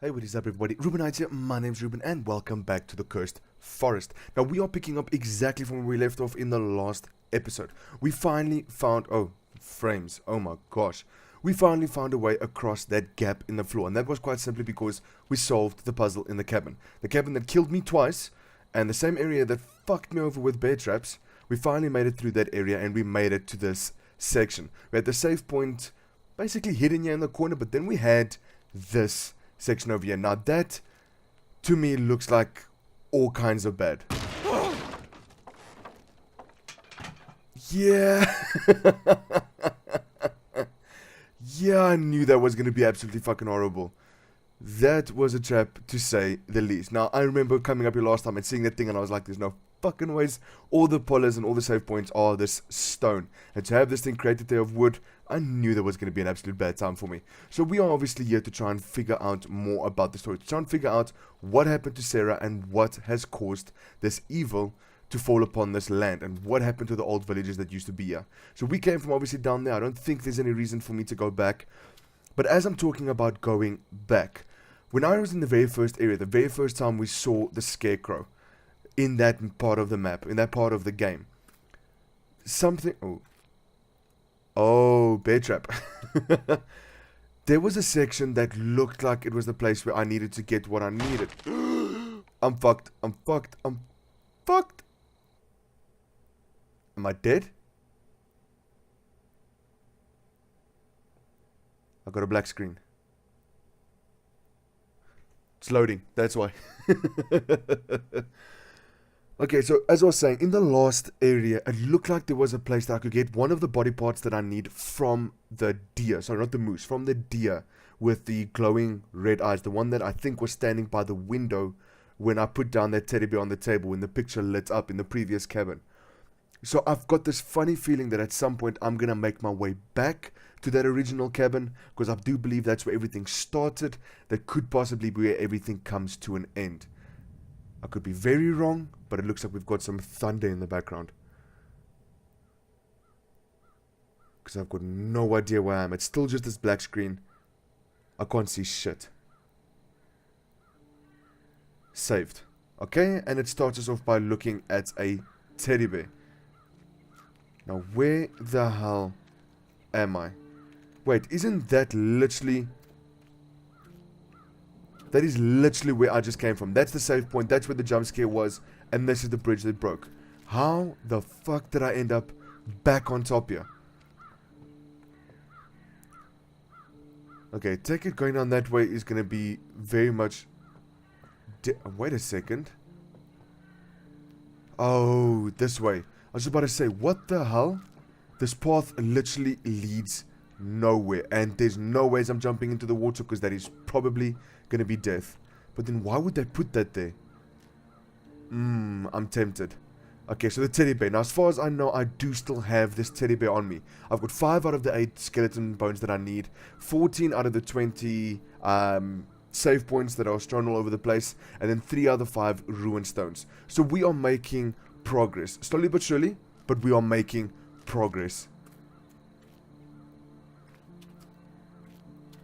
Hey, what is up everybody? Reubin here, my name's Reubin and welcome back to the Cursed Forest. Now we are picking up exactly from where we left off in the last episode. We finally found, frames, oh my gosh. We finally found a way across that gap in the floor, and that was quite simply because we solved the puzzle in the cabin. The cabin that killed me twice, and the same area that fucked me over with bear traps. We finally made it through that area and we made it to this section. We had the save point basically hidden here in the corner, but then we had this section over here. Now that to me looks like all kinds of bad. Yeah. Yeah, I knew that was going to be absolutely fucking horrible. That was a trap, to say the least. Now, I remember coming up here last time and seeing that thing, and I was like, there's no fucking ways. All the polars and all the save points are this stone. And to have this thing created there of wood, I knew there was going to be an absolute bad time for me. So we are obviously here to try and figure out more about the story. To try and figure out what happened to Sarah and what has caused this evil to fall upon this land. And what happened to the old villages that used to be here. So we came from obviously down there. I don't think there's any reason for me to go back. But as I'm talking about going back, when I was in the very first area, the very first time we saw the scarecrow in that part of the map, in that part of the game, something... Oh, bear trap. There was a section that looked like it was the place where I needed to get what I needed. I'm fucked. I'm fucked. I'm fucked. Am I dead? I got a black screen. It's loading, that's why. Okay, so as I was saying, in the last area, it looked like there was a place that I could get one of the body parts that I need from the deer. Sorry, not the moose, from the deer with the glowing red eyes. The one that I think was standing by the window when I put down that teddy bear on the table when the picture lit up in the previous cabin. So I've got this funny feeling that at some point I'm going to make my way back to that original cabin, because I do believe that's where everything started. That could possibly be where everything comes to an end. I could be very wrong, but it looks like we've got some thunder in the background. Because I've got no idea where I am. It's still just this black screen. I can't see shit. Saved. Okay, and it starts us off by looking at a teddy bear. Now, where the hell am I? Wait, isn't that literally... That is literally where I just came from. That's the save point. That's where the jump scare was. And this is the bridge that broke. How the fuck did I end up back on top here? Okay, take it going down that way is going to be very much... Wait a second. Oh, this way. I was about to say, what the hell? This path literally leads nowhere. And there's no ways I'm jumping into the water, because that is probably going to be death. But then why would they put that there? I'm tempted. Okay, so the teddy bear. Now, as far as I know, I do still have this teddy bear on me. I've got 5 out of the 8 skeleton bones that I need. 14 out of the 20 save points that are strewn all over the place. And then 3 out of the 5 ruin stones. So we are making progress. Slowly but surely, but we are making progress.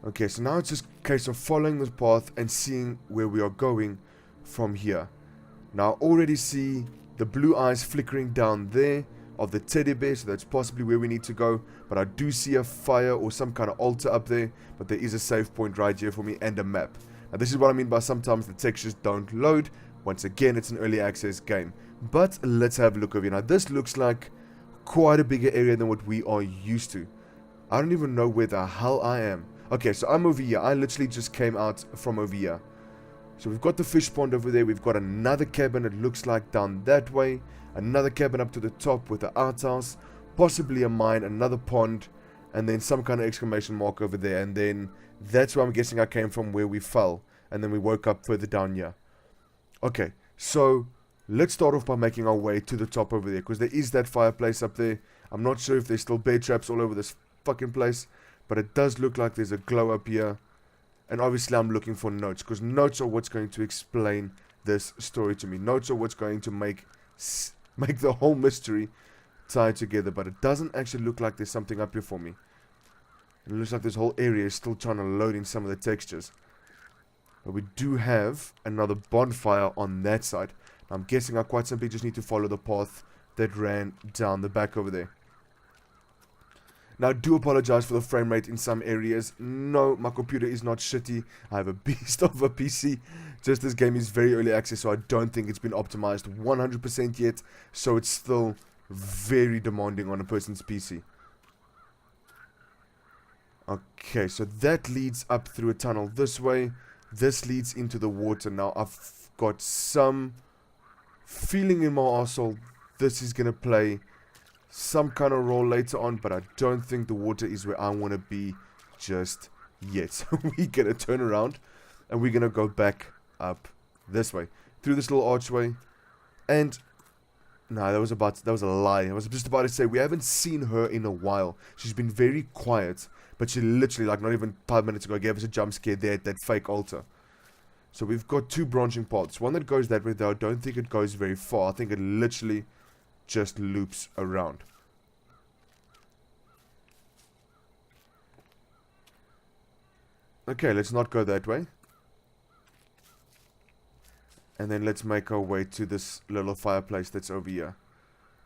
Okay, so now it's just a case of following this path and seeing where we are going from here. Now, I already see the blue eyes flickering down there of the teddy bear, so that's possibly where we need to go. But I do see a fire or some kind of altar up there, but there is a save point right here for me and a map. Now, this is what I mean by sometimes the textures don't load. Once again, it's an early access game. But let's have a look over here. Now, this looks like quite a bigger area than what we are used to. I don't even know where the hell I am. Okay, so I'm over here. I literally just came out from over here. So we've got the fish pond over there. We've got another cabin, it looks like, down that way. Another cabin up to the top with the outhouse. Possibly a mine, another pond. And then some kind of exclamation mark over there. And then that's where I'm guessing I came from, where we fell. And then we woke up further down here. Okay, so let's start off by making our way to the top over there. Because there is that fireplace up there. I'm not sure if there's still bear traps all over this fucking place. But it does look like there's a glow up here. And obviously I'm looking for notes, because notes are what's going to explain this story to me. Notes are what's going to make the whole mystery tie together. But it doesn't actually look like there's something up here for me. It looks like this whole area is still trying to load in some of the textures. But we do have another bonfire on that side. I'm guessing I quite simply just need to follow the path that ran down the back over there. Now, I do apologize for the frame rate in some areas. No, my computer is not shitty. I have a beast of a PC. Just this game is very early access, so I don't think it's been optimized 100% yet. So it's still very demanding on a person's PC. Okay, so that leads up through a tunnel this way. This leads into the water. Now, I've got some feeling in my arsehole this is going to play some kind of role later on, but I don't think the water is where I want to be just yet. So we're going to turn around and we're going to go back up this way through this little archway. And no, that was a lie. I was just about to say we haven't seen her in a while. She's been very quiet, but she literally, like, not even 5 minutes ago gave us a jump scare there at that fake altar. So we've got two branching paths. One that goes that way, though I don't think it goes very far. I think it literally just loops around. Okay, let's not go that way. And then let's make our way to this little fireplace that's over here.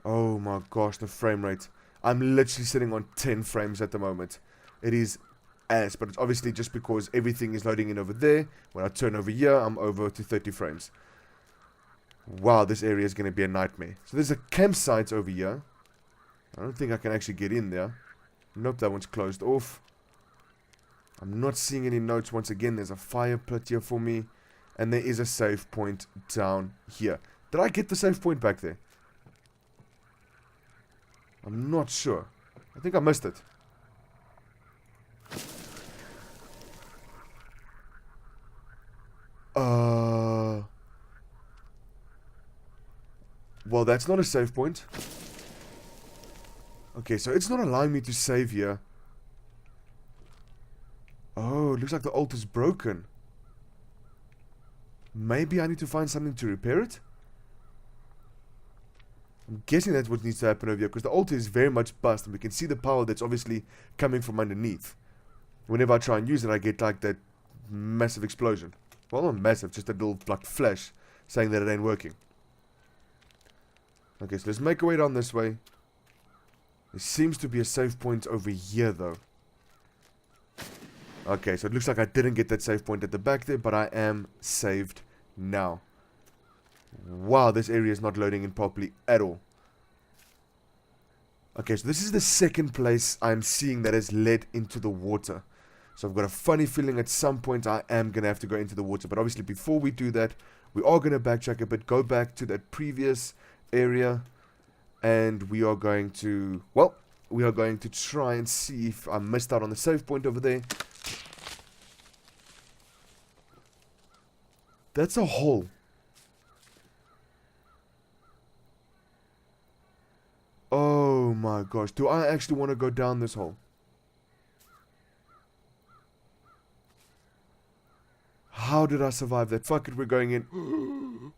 Oh my gosh, the frame rate. I'm literally sitting on 10 frames at the moment. It is ass, but it's obviously just because everything is loading in over there. When I turn over here, I'm over to 30 frames. Wow, this area is going to be a nightmare. So there's a campsite over here. I don't think I can actually get in there. Nope, that one's closed off. I'm not seeing any notes. Once again, there's a fire pit here for me. And there is a save point down here. Did I get the save point back there? I'm not sure. I think I missed it. Well, that's not a save point. Okay, so it's not allowing me to save here. Oh, it looks like the altar's broken. Maybe I need to find something to repair it? I'm guessing that's what needs to happen over here, because the altar is very much bust, and we can see the power that's obviously coming from underneath. Whenever I try and use it, I get like that massive explosion. Well, not massive, just a little like flash saying that it ain't working. Okay, so let's make our way down this way. There seems to be a save point over here, though. Okay, so it looks like I didn't get that save point at the back there, but I am saved now. Wow, this area is not loading in properly at all. Okay, so this is the second place I'm seeing that has led into the water. So I've got a funny feeling at some point I am going to have to go into the water. But obviously before we do that, we are going to backtrack a bit, go back to that previous area. And we are going to, well, we are going to try and see if I missed out on the save point over there. That's a hole. Oh my gosh. Do I actually want to go down this hole? How did I survive that? Fuck it, we're going in.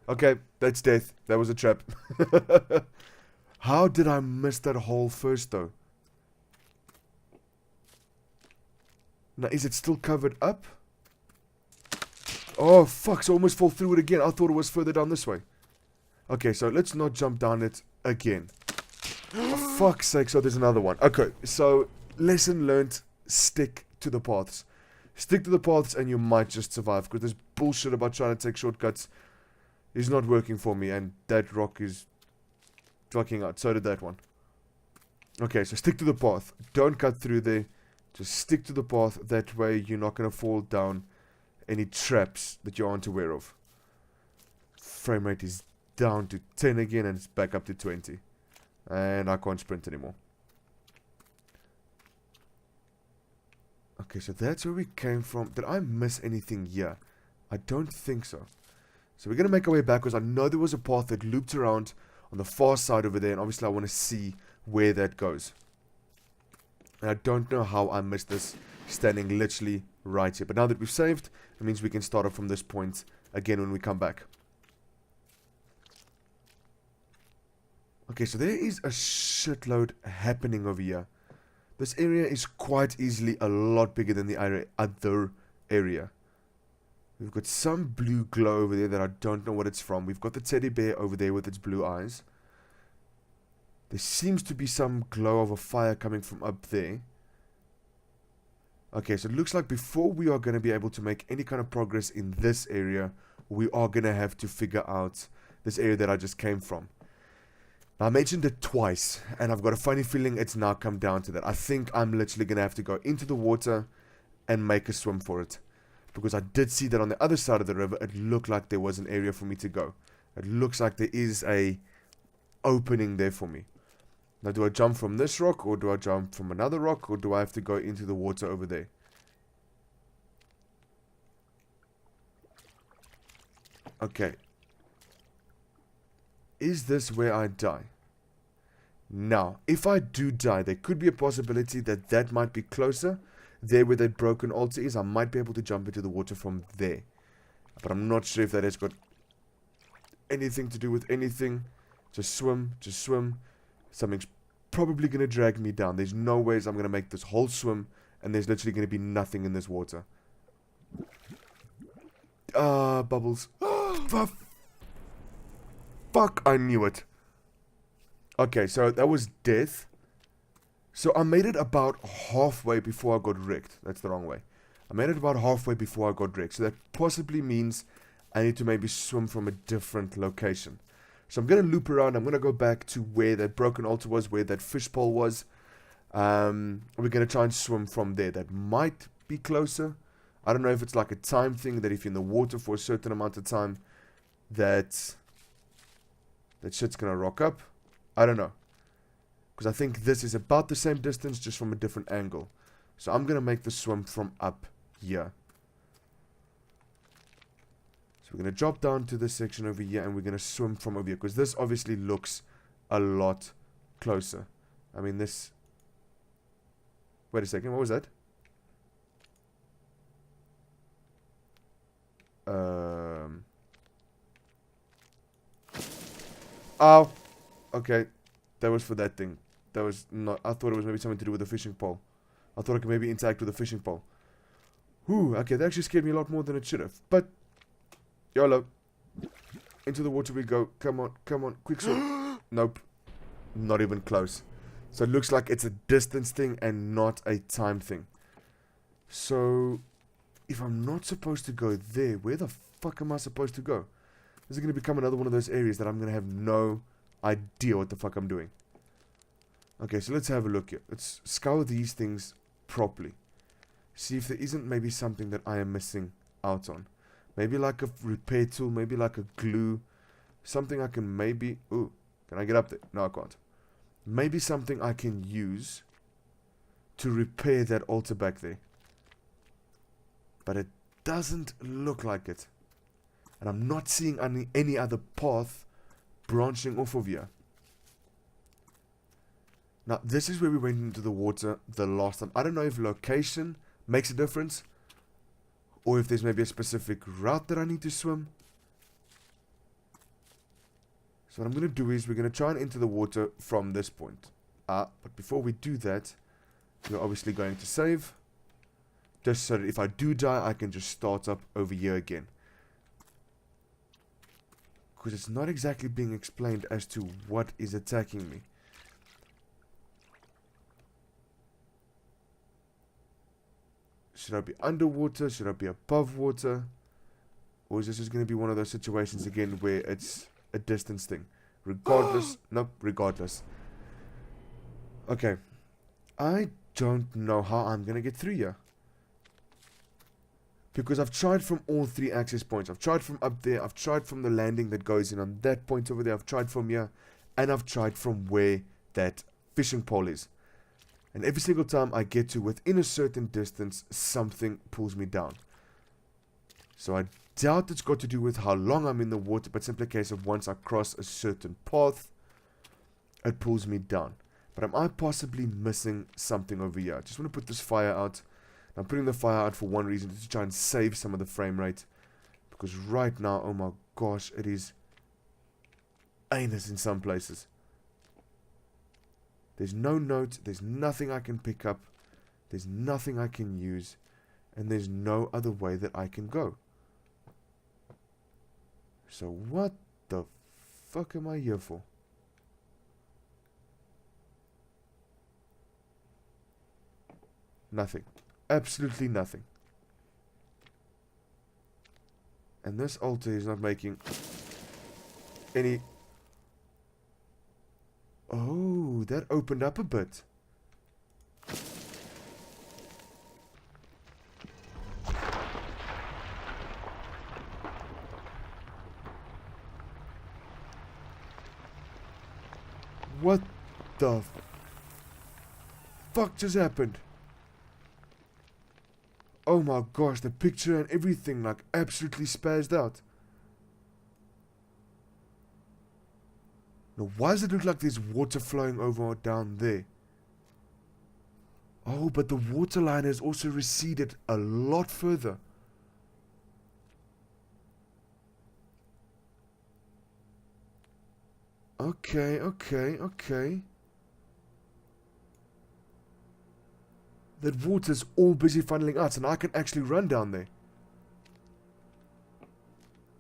Okay, that's death. That was a trap. How did I miss that hole first, though? Now, is it still covered up? Oh, fuck. So I almost fall through it again. I thought it was further down this way. Okay, so let's not jump down it again. For fuck's sake, so there's another one. Okay, so lesson learned. Stick to the paths. Stick to the paths and you might just survive. Because this bullshit about trying to take shortcuts is not working for me. And that rock is fucking out. So did that one. Okay, so stick to the path. Don't cut through there. Just stick to the path. That way you're not going to fall down any traps that you aren't aware of. Frame rate is down to 10 again and it's back up to 20. And I can't sprint anymore. Okay, so that's where we came from. Did I miss anything here? I don't think so. So we're going to make our way back because I know there was a path that looped around on the far side over there. And obviously I want to see where that goes. And I don't know how I missed this standing literally right here. But now that we've saved, it means we can start off from this point again when we come back. Okay, so there is a shitload happening over here. This area is quite easily a lot bigger than the other area. We've got some blue glow over there that I don't know what it's from. We've got the teddy bear over there with its blue eyes. There seems to be some glow of a fire coming from up there. Okay, so it looks like before we are going to be able to make any kind of progress in this area, we are going to have to figure out this area that I just came from. Now, I mentioned it twice, and I've got a funny feeling it's now come down to that. I think I'm literally going to have to go into the water and make a swim for it. Because I did see that on the other side of the river, it looked like there was an area for me to go. It looks like there is a opening there for me. Now, do I jump from this rock, or do I jump from another rock, or do I have to go into the water over there? Okay. Is this where I die? Now, if I do die, there could be a possibility that that might be closer. There where that broken altar is, I might be able to jump into the water from there. But I'm not sure if that has got anything to do with anything. Just swim, just swim. Something's probably going to drag me down. There's no ways I'm going to make this whole swim, and there's literally going to be nothing in this water. Bubbles. Fuck, I knew it. Okay, so that was death. So I made it about halfway before I got wrecked. That's the wrong way. I made it about halfway before I got wrecked. So that possibly means I need to maybe swim from a different location. So I'm going to loop around. I'm going to go back to where that broken altar was, where that fishpole was. We're going to try and swim from there. That might be closer. I don't know if it's like a time thing, that if you're in the water for a certain amount of time, that shit's going to rock up. I don't know. Because I think this is about the same distance, just from a different angle. So I'm going to make the swim from up here. So we're going to drop down to this section over here, and we're going to swim from over here. Because this obviously looks a lot closer. I mean, this... Wait a second, what was that? Oh! Okay. That was for that thing. That was not... I thought it was maybe something to do with the fishing pole. I thought I could maybe interact with the fishing pole. Whew, okay, that actually scared me a lot more than it should have. But, YOLO. Into the water we go. Come on, quick swim. Nope. Not even close. So it looks like it's a distance thing and not a time thing. So, if I'm not supposed to go there, where the fuck am I supposed to go? This is going to become another one of those areas that I'm going to have no idea what the fuck I'm doing. Okay, so let's have a look here. Let's scour these things properly. See if there isn't maybe something that I am missing out on. Maybe like a repair tool, maybe like a glue. Something I can maybe... Ooh, can I get up there? No, I can't. Maybe something I can use to repair that altar back there. But it doesn't look like it. And I'm not seeing any other path branching off of here. Now, this is where we went into the water the last time. I don't know if location makes a difference, or if there's maybe a specific route that I need to swim. So what I'm going to do is we're going to try and enter the water from this point. But before we do that, we're obviously going to save. Just so that if I do die, I can just start up over here again. Because it's not exactly being explained as to what is attacking me. Should I be underwater? Should I be above water? Or is this just going to be one of those situations again where it's a distance thing? Regardless. Nope, regardless. Okay. I don't know how I'm going to get through here. Because I've tried from all three access points. I've tried from up there. I've tried from the landing that goes in on that point over there. I've tried from here. And I've tried from where that fishing pole is. And every single time I get to within a certain distance, something pulls me down. So I doubt it's got to do with how long I'm in the water, but simply a case of once I cross a certain path, it pulls me down. But am I possibly missing something over here? I just want to put this fire out. I'm putting the fire out for one reason, to try and save some of the frame rate. Because right now, oh my gosh, it is anus in some places. There's no note. There's nothing I can pick up. There's nothing I can use. And there's no other way that I can go. So what the fuck am I here for? Nothing. Absolutely nothing. And this altar is not making any... Oh, that opened up a bit. What the fuck just happened? Oh my gosh, the picture and everything like absolutely spazzed out. Now why does it look like there's water flowing over down there? Oh, but the water line has also receded a lot further. Okay. That water's all busy funneling out, and I can actually run down there.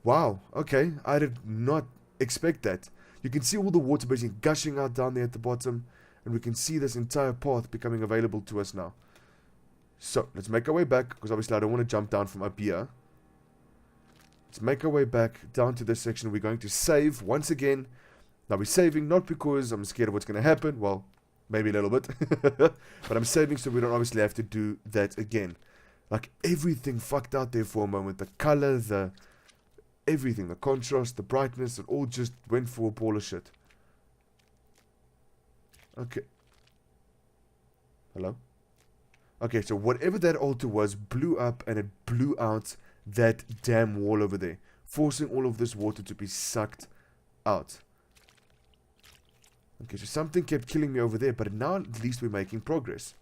Wow, okay. I did not expect that. You can see all the water basically gushing out down there at the bottom, and we can see this entire path becoming available to us now. So, let's make our way back, because obviously I don't want to jump down from up here. Let's make our way back down to this section. We're going to save once again. Now we're saving not because I'm scared of what's going to happen. Well, maybe a little bit. But I'm saving so we don't obviously have to do that again. Like everything fucked out there for a moment. The color, everything, the contrast, the brightness, it all just went for a ball of shit. Okay. Hello? Okay, so whatever that altar was blew up and it blew out that damn wall over there, forcing all of this water to be sucked out. Okay, so something kept killing me over there, but now at least we're making progress.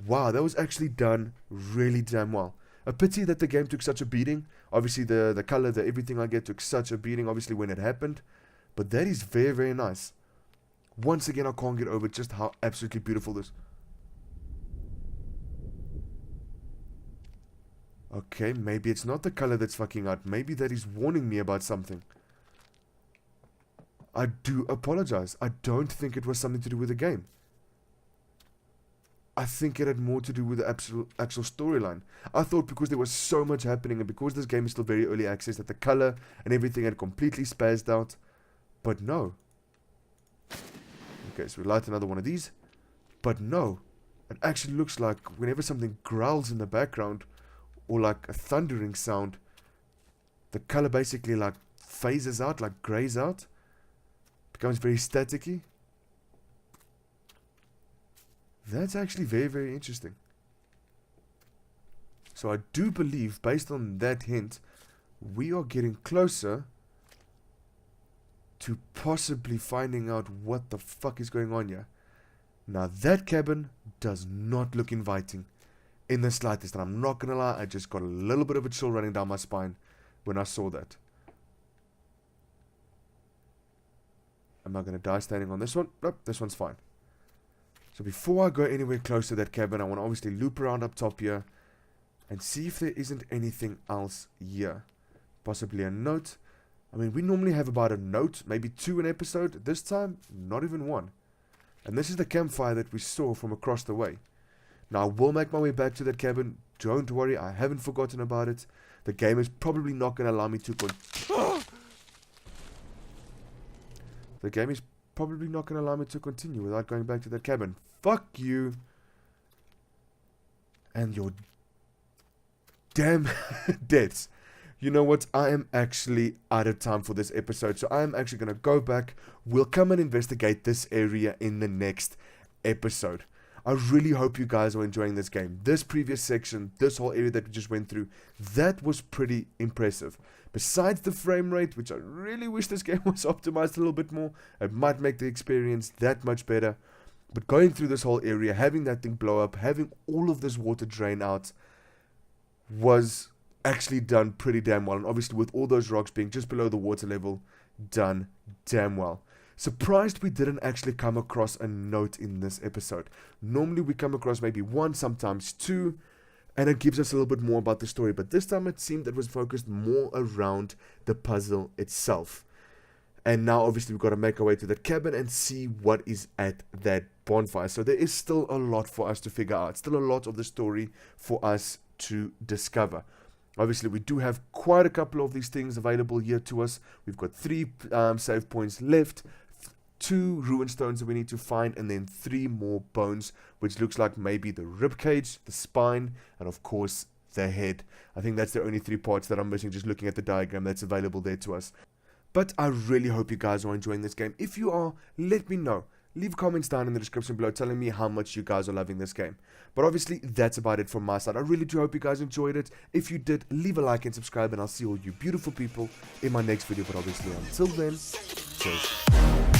Wow, that was actually done really damn well. A pity that the game took such a beating. Obviously, the color, everything I get took such a beating, obviously, when it happened. But that is very, very nice. Once again, I can't get over just how absolutely beautiful this... Okay, maybe it's not the color that's fucking out. Maybe that is warning me about something. I do apologize. I don't think it was something to do with the game. I think it had more to do with the actual storyline. I thought because there was so much happening and because this game is still very early access that the color and everything had completely spazzed out. But no. Okay, so we light another one of these. But no. It actually looks like whenever something growls in the background or like a thundering sound, the color basically like phases out, like grays out. Becomes very staticky. That's actually very, very interesting. So I do believe, based on that hint, we are getting closer to possibly finding out what the fuck is going on here. Now that cabin does not look inviting in the slightest, and I'm not gonna lie, I just got a little bit of a chill running down my spine when I saw that. Am I going to die standing on this one? Nope, this one's fine. So before I go anywhere close to that cabin, I want to obviously loop around up top here and see if there isn't anything else here. Possibly a note. I mean, we normally have about a note, maybe 2 an episode. This time, not even 1. And this is the campfire that we saw from across the way. Now, I will make my way back to that cabin. Don't worry, I haven't forgotten about it. The game is probably not going to allow me to... The game is probably not going to allow me to continue without going back to that cabin. Fuck you. And your damn deaths. You know what? I am actually out of time for this episode. So I am actually going to go back. We'll come and investigate this area in the next episode. I really hope you guys are enjoying this game. This previous section, this whole area that we just went through, that was pretty impressive. Besides the frame rate, which I really wish this game was optimized a little bit more, it might make the experience that much better. But going through this whole area, having that thing blow up, having all of this water drain out, was actually done pretty damn well. And obviously with all those rocks being just below the water level, done damn well. Surprised we didn't actually come across a note in this episode. Normally we come across maybe one, sometimes two, and it gives us a little bit more about the story. But this time it seemed it was focused more around the puzzle itself. And now obviously we've got to make our way to that cabin and see what is at that bonfire. So there is still a lot for us to figure out. Still a lot of the story for us to discover. Obviously we do have quite a couple of these things available here to us. We've got 3 save points left, 2 ruin stones that we need to find, and then 3 more bones, which looks like maybe the rib cage, the spine, and of course the head. I think that's the only 3 parts that I'm missing just looking at the diagram that's available there to us. But I really hope you guys are enjoying this game. If you are, let me know. Leave comments down in the description below telling me how much you guys are loving this game. But obviously, that's about it from my side. I really do hope you guys enjoyed it. If you did, leave a like and subscribe, and I'll see all you beautiful people in my next video. But obviously, until then, cheers.